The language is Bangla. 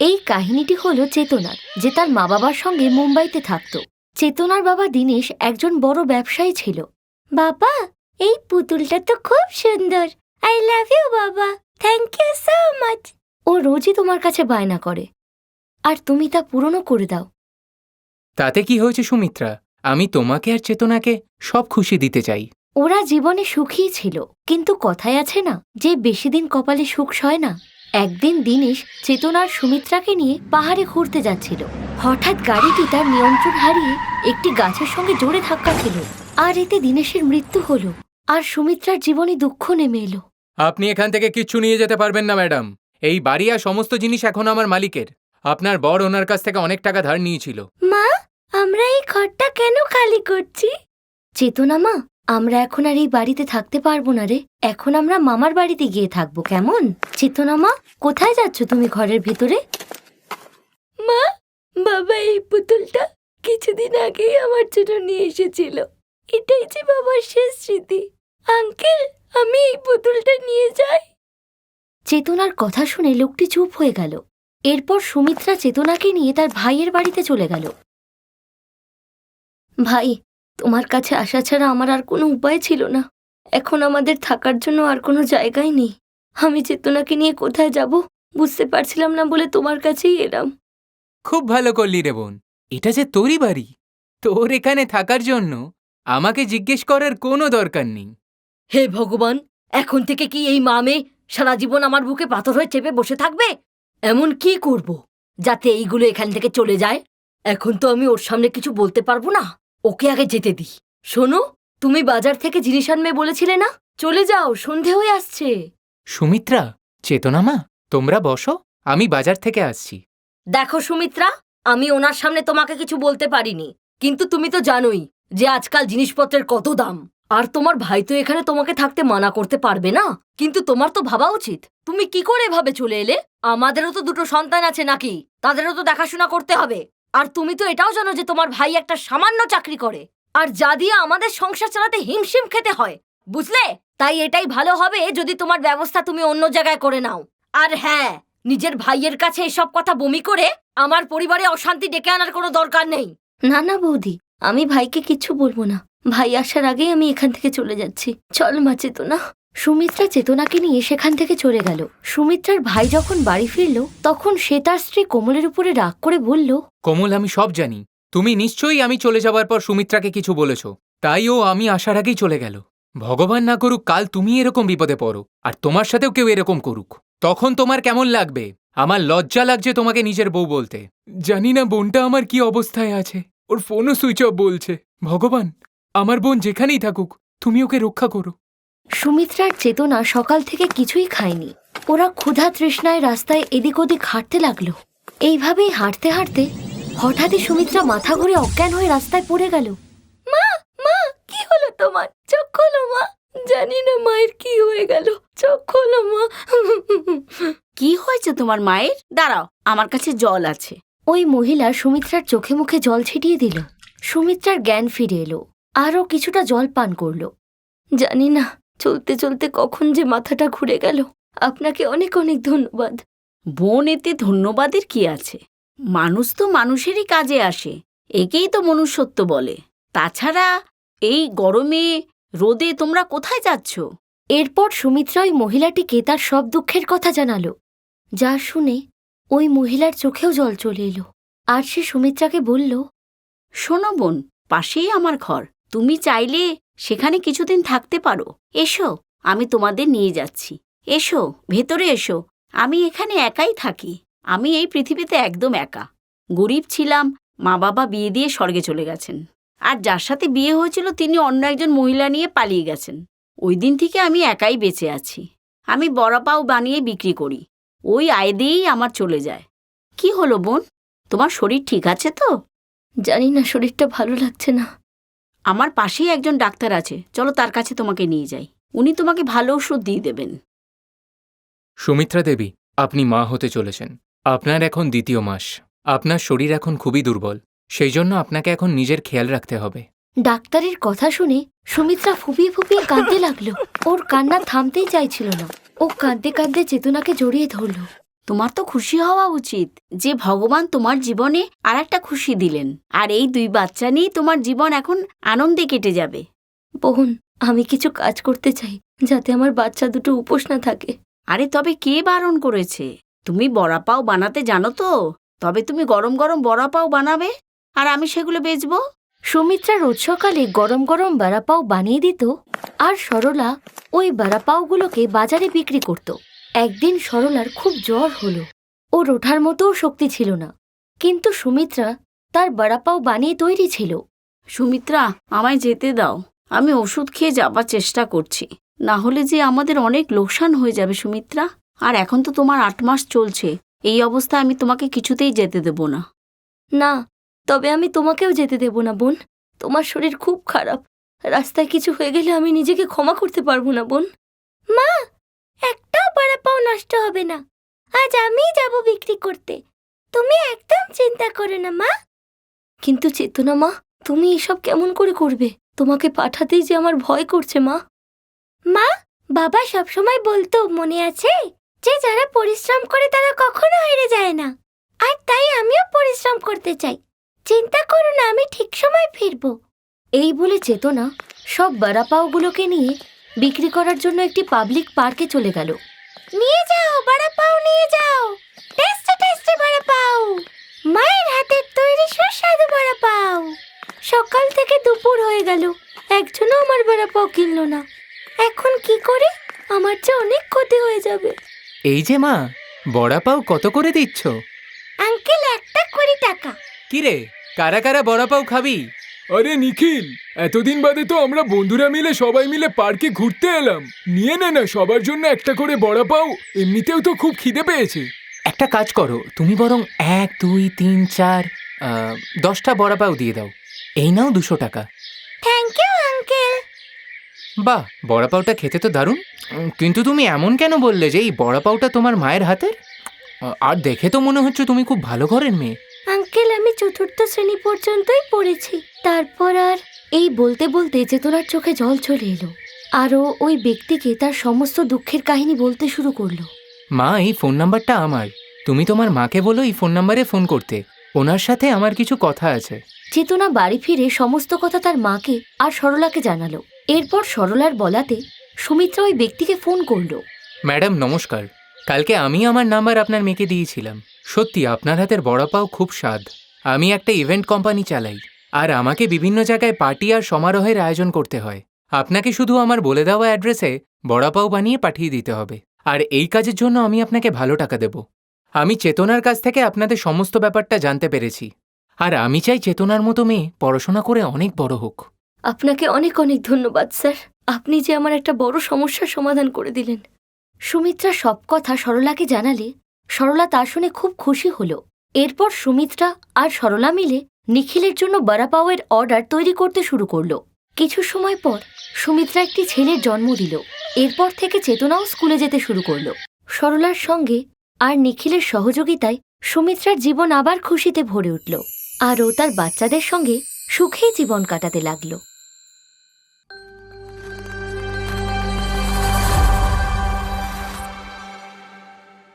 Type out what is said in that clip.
এই কাহিনীটি হলো চেতনার, যে তার মা বাবার সঙ্গে মুম্বাইতে থাকত। চেতনার বাবা দীনেশ একজন বড় ব্যবসায়ী ছিল। বাবা, এই পুতুলটা তো খুব সুন্দর। আই লাভ ইউ বাবা, থ্যাংক ইউ সো মাচ। ও রোজই তোমার কাছে বায়না করে, আর তুমি তা পূরণও করে দাও। তাতে কি হয়েছে সুমিত্রা? আমি তোমাকে আর চেতনাকে সব খুশি দিতে চাই। ওরা জীবনে সুখী ছিল, কিন্তু কথায় আছে না, যে বেশি দিন কপালে সুখ সয় না। একদিন দীনেশ চেতনার সুমিত্রাকে নিয়ে পাহাড়ে ঘুরতে যাচ্ছিল। হঠাৎ গাড়িটি তার নিয়ন্ত্রণ হারিয়ে একটি গাছের সঙ্গে জোরে ধাক্কা খেল, আর এতে দীনেশের মৃত্যু হলো। আর সুমিত্রার জীবনে দুঃখ নেমে এলো। আপনি এখান থেকে কিচ্ছু নিয়ে যেতে পারবেন না ম্যাডাম। এই বাড়ি আর সমস্ত জিনিস এখন আমার মালিকের। আপনার বর ওনার কাছ থেকে অনেক টাকা ধার নিয়েছিল। মা, আমরা এই ঘরটা কেন খালি করছি? চেতনা মা, আমরা এখন আর এই বাড়িতে থাকতে পারবো না রে। এখন আমরা মামার বাড়িতে গিয়ে থাকবো, কেমন? চেতনা মা, কোথায় যাচ্ছ তুমি ঘরের ভেতরে? মা, বাবা এই পুতুলটা কিছুদিন আগেই আমার জন্য নিয়ে এসেছিল। এটাই যে বাবার শেষ স্মৃতি। আঙ্কেল, আমি এই পুতুলটা নিয়ে যাই। চেতনার কথা শুনে লোকটি চুপ হয়ে গেল। এরপর সুমিত্রা চেতনাকে নিয়ে তার ভাইয়ের বাড়িতে চলে গেল। ভাই, তোমার কাছে আসা ছাড়া আমার আর কোনো উপায় ছিল না। এখন আমাদের থাকার জন্য আর কোনো জায়গাই নেই। আমি চেতনাকে নিয়ে কোথায় যাব বুঝতে পারছিলাম না বলে তোমার কাছেই এলাম। খুব ভালো করলি রে বোন, এটা যে তোরই বাড়ি। তোর এখানে থাকার জন্য আমাকে জিজ্ঞেস করার কোনো দরকার নেই। হে ভগবান, এখন থেকে কি এই মামে সারা জীবন আমার বুকে পাথর হয়ে চেপে বসে থাকবে? এমন কি করব যাতে এইগুলো এখান থেকে চলে যায়? এখন তো আমি ওর সামনে কিছু বলতে পারবো না। ওকে আগে যেতে দিই। শোনো, তুমি বাজার থেকে জিনিস আনবে বলেছিলে না? চলে যাও, সন্ধে হয়ে আসছে। সুমিত্রা, চেতনা মা, তোমরা বসো, আমি বাজার থেকে আসছি। দেখো সুমিত্রা, আমি ওনার সামনে তোমাকে কিছু বলতে পারিনি, কিন্তু তুমি তো জানোই যে আজকাল জিনিসপত্রের কত দাম। আর তোমার ভাই তো এখানে তোমাকে থাকতে মানা করতে পারবে না। কিন্তু তোমার তো ভাবা উচিত, তুমি কি করে এভাবে চলে এলে? আমাদেরও তো দুটো সন্তান আছে নাকি? তাদেরও তো দেখাশোনা করতে হবে। আর তুমি তো এটাও জানো যে তোমার ভাই একটা সামান্য চাকরি করে, আর যা দিয়ে আমাদের সংসার চালাতে হিমশিম খেতে হয়, বুঝলে? তাই এটাই ভালো হবে যদি তোমার ব্যবস্থা তুমি অন্য জায়গায় করে নাও। আর হ্যাঁ, নিজের ভাইয়ের কাছে এসব কথা বমি করে আমার পরিবারে অশান্তি ডেকে আনার কোনো দরকার নেই। না না বৌদি, আমি ভাইকে কিচ্ছু বলবো না। ভাই আসার আগেই আমি এখান থেকে চলে যাচ্ছি। চল মা চেতনা। সুমিত্রা চেতনাকে নিয়ে সেখান থেকে চলে গেল। সুমিত্রার ভাই যখন বাড়ি ফিরল, তখন সে তার স্ত্রী কোমলের উপরে রাগ করে বলল, কোমল, আমি সব জানি। তুমি নিশ্চয়ই আমি চলে যাওয়ার পর সুমিত্রাকে কিছু বলেছ, তাই ও আমি আসার আগেই চলে গেল। ভগবান না করুক কাল তুমি এরকম বিপদে পড়ো, আর তোমার সাথেও কেউ এরকম করুক। তখন তোমার কেমন লাগবে? আমার লজ্জা লাগছে তোমাকে নিজের বউ বলতে। জানি না বোনটা আমার কি অবস্থায় আছে, ওর ফোনও সুইচ অফ বলছে। ভগবান, আমার বোন যেখানেই থাকুক, তুমি ওকে রক্ষা করো। সুমিত্রার চেতনা সকাল থেকে কিছুই খায়নি। ওরা ক্ষুধা তৃষ্ণায় রাস্তায় এদিক ওদিক হাঁটতে লাগলো। এইভাবেই হাঁটতে হাঁটতে হঠাৎই সুমিত্রা মাথা ঘুরে অজ্ঞান হয়ে রাস্তায় পড়ে গেল। মা, মা, কি হলো তোমার? চোখ খোলো মা। জানি না মায়ের কি হয়ে গেল। চোখ খোলো মা। কি হয়েছে তোমার মায়ের? দাঁড়াও, আমার কাছে জল আছে। ওই মহিলা সুমিত্রার চোখে মুখে জল ছিটিয়ে দিল। সুমিত্রার জ্ঞান ফিরে এলো, আরও কিছুটা জল পান করলো। জানি না চলতে চলতে কখন যে মাথাটা ঘুরে গেল। আপনাকে অনেক অনেক ধন্যবাদ। বোন, এতে ধন্যবাদের কি আছে? মানুষ তো মানুষেরই কাজে আসে, একেই তো মনুষ্যত্ব বলে। তাছাড়া এই গরমে রোদে তোমরা কোথায় যাচ্ছ? এরপর সুমিত্রা ওই মহিলাটিকে তার সব দুঃখের কথা জানালো, যা শুনে ওই মহিলার চোখেও জল চলে এলো। আর সে সুমিত্রাকে বলল, শোনো বোন, পাশেই আমার ঘর, তুমি চাইলে সেখানে কিছুদিন থাকতে পারো। এসো, আমি তোমাদের নিয়ে যাচ্ছি। এসো, ভেতরে এসো। আমি এখানে একাই থাকি। আমি এই পৃথিবীতে একদম একা। গরিব ছিলাম, মা বাবা বিয়ে দিয়ে স্বর্গে চলে গেছেন। আর যার সাথে বিয়ে হয়েছিল তিনি অন্য একজন মহিলা নিয়ে পালিয়ে গেছেন। ওই দিন থেকে আমি একাই বেঁচে আছি। আমি বড়া পাও বানিয়ে বিক্রি করি, ওই আয় দিয়েই আমার চলে যায়। কি হলো বোন, তোমার শরীর ঠিক আছে তো? জানি না, শরীরটা ভালো লাগছে না। আমার পাশেই একজন ডাক্তার আছে, চলো তার কাছে তোমাকে নিয়ে যাই। উনি তোমাকে ভালো ওষুধ দিয়ে দেবেন। সুমিত্রা দেবী, আপনি মা হতে চলেছেন। আপনার এখন দ্বিতীয় মাস। আপনার শরীর এখন খুবই দুর্বল, সেই জন্য আপনাকে এখন নিজের খেয়াল রাখতে হবে। ডাক্তারের কথা শুনে সুমিত্রা ফুপিয়ে ফুপিয়ে কাঁদতে লাগলো। ওর কান্না থামতেই চাইছিল না। ও কাঁদতে কাঁদতে চেতনাকে জড়িয়ে ধরল। তোমার তো খুশি হওয়া উচিত যে ভগবান তোমার জীবনে আর একটা খুশি দিলেন, আর এই 2 বাচ্চা নিয়ে তোমার জীবন এখন আনন্দে কেটে যাবে। বোন, আমি কিছু কাজ করতে চাই যাতে আমার বাচ্চা দুটো উপোস না থাকে। আরে তবে কে বারণ করেছে? তুমি বড়া পাও বানাতে জানো তো? তবে তুমি গরম গরম বড়া পাও বানাবে, আর আমি সেগুলো বেচবো। সুমিত্রা রোজ সকালে গরম গরম বড়াপাও বানিয়ে দিত, আর সরলা ওই বড়াপাওগুলোকে বাজারে বিক্রি করত। একদিন সরলার খুব জ্বর হলো, ওর ওঠার মতোও শক্তি ছিল না, কিন্তু সুমিত্রা তার বড়াপাও বানিয়ে তৈরি ছিল। সুমিত্রা, আমায় যেতে দাও, আমি ওষুধ খেয়ে যাবার চেষ্টা করছি, না হলে যে আমাদের অনেক লোকসান হয়ে যাবে সুমিত্রা। আর এখন তো তোমার 8 মাস চলছে, এই অবস্থায় আমি তোমাকে কিছুতেই যেতে দেব না। না, তবে আমি তোমাকেও যেতে দেব না বোন। তোমার শরীর খুব খারাপ, রাস্তায় কিছু হয়ে গেলে আমি নিজেকে ক্ষমা করতে পারবো না বোন। মা, একটাও বড়াপাও নষ্ট হবে না, আজ আমিই যাব বিক্রি করতে, তুমি একদম চিন্তা করো না মা। কিন্তু চেতনা মা, তুমি এসব কেমন করে করবে? তোমাকে পাঠাতেই যে আমার ভয় করছে মা। মা, বাবা সবসময় বলতো, মনে আছে, যে যারা পরিশ্রম করে তারা কখনো হেরে যায় না। আর তাই আমিও পরিশ্রম করতে চাই। চিন্তা করো না, আমি ঠিক সময় ফিরবো। এই বলে চেতনা সব বড়াপাওগুলোকে নিয়ে বিক্রি করার জন্য একটি পাবলিক পার্কে চলে গেল। নিয়ে যাও বড়াপাও, নিয়ে যাও, টেস্টি টেস্টি বড়াপাও, মায়ের হাতের তৈরি সুস্বাদু বড়াপাও। সকাল থেকে দুপুর হয়ে গেল, একজনও আমার বড়াপাও কিনলো না। এখন কি করে? আমার যে অনেক ক্ষতি হয়ে যাবে। এই যে মা, বড়া পাও কত করে দিচ্ছ? আঙ্কেল, একটা 20 টাকা। কিরে, কারা কারা বড়া পাও খাবি? আরে নিখিল, এতদিন বাদে তো আমরা বন্ধুরা মিলে সবাই মিলে পার্কে ঘুরতে এলাম। নিয়ে নে না সবার জন্য একটা করে বড়া পাও, এমনিতেও তো খুব খিদে পেয়েছে। একটা কাজ করো, তুমি বরং 1, 2, 3, 4, 10টা বড়া পাও দিয়ে দাও। এই নাও 200 টাকা। Thank you uncle. বাহ, বড়া পাওটা খেতে তো দারুণ। কিন্তু তুমি এমন কেন বললে যে এই বড়া পাওটা তোমার মায়ের হাতের? আর দেখে তো মনে হচ্ছে তুমি খুব ভালো ঘরের মেয়ে। আঙ্কেল, আমি 4র্থ শ্রেণী পর্যন্তই পড়েছি, তারপর আর। এই বলতে বলতে চেতনার চোখে জল চলে এলো, আরও ওই ব্যক্তিকে তার সমস্ত দুঃখের কাহিনী বলতে শুরু করলো। মা, এই ফোন নাম্বারটা আমার, তুমি তোমার মাকে বলো এই ফোন নাম্বারে ফোন করতে, ওনার সাথে আমার কিছু কথা আছে। চেতনা বাড়ি ফিরে সমস্ত কথা তার মাকে আর সরলাকে জানালো। এরপর সরলার বলাতে সুমিত্রা ওই ব্যক্তিকে ফোন করলো। ম্যাডাম নমস্কার, কালকে আমি আমার নাম্বার আপনার মেয়েকে দিয়েছিলাম। সত্যি আপনার হাতের বড়া পাও খুব স্বাদ। আমি একটা ইভেন্ট কোম্পানি চালাই, আর আমাকে বিভিন্ন জায়গায় পার্টি আর সমারোহের আয়োজন করতে হয়। আপনাকে শুধু আমার বলে দেওয়া অ্যাড্রেসে বড়া পাও বানিয়ে পাঠিয়ে দিতে হবে, আর এই কাজের জন্য আমি আপনাকে ভালো টাকা দেব। আমি চেতনার কাছ থেকে আপনাদের সমস্ত ব্যাপারটা জানতে পেরেছি, আর আমি চাই চেতনার মতো মেয়ে পড়াশোনা করে অনেক বড় হোক। আপনাকে অনেক অনেক ধন্যবাদ স্যার, আপনি যে আমার একটা বড় সমস্যার সমাধান করে দিলেন। সুমিত্রা সব কথা সরলাকে জানালে সরলা তা শুনে খুব খুশি হলো। এরপর সুমিত্রা আর সরলা মিলে নিখিলের জন্য বড়াপাওয়ের অর্ডার তৈরি করতে শুরু করলো। কিছু সময় পর সুমিত্রা একটি ছেলের জন্ম দিল। এরপর থেকে চেতনাও স্কুলে যেতে শুরু করলো। সরলার সঙ্গে আর নিখিলের সহযোগিতায় সুমিত্রার জীবন আবার খুশিতে ভরে উঠল, আর ও তার বাচ্চাদের সঙ্গে সুখেই জীবন কাটাতে লাগলো।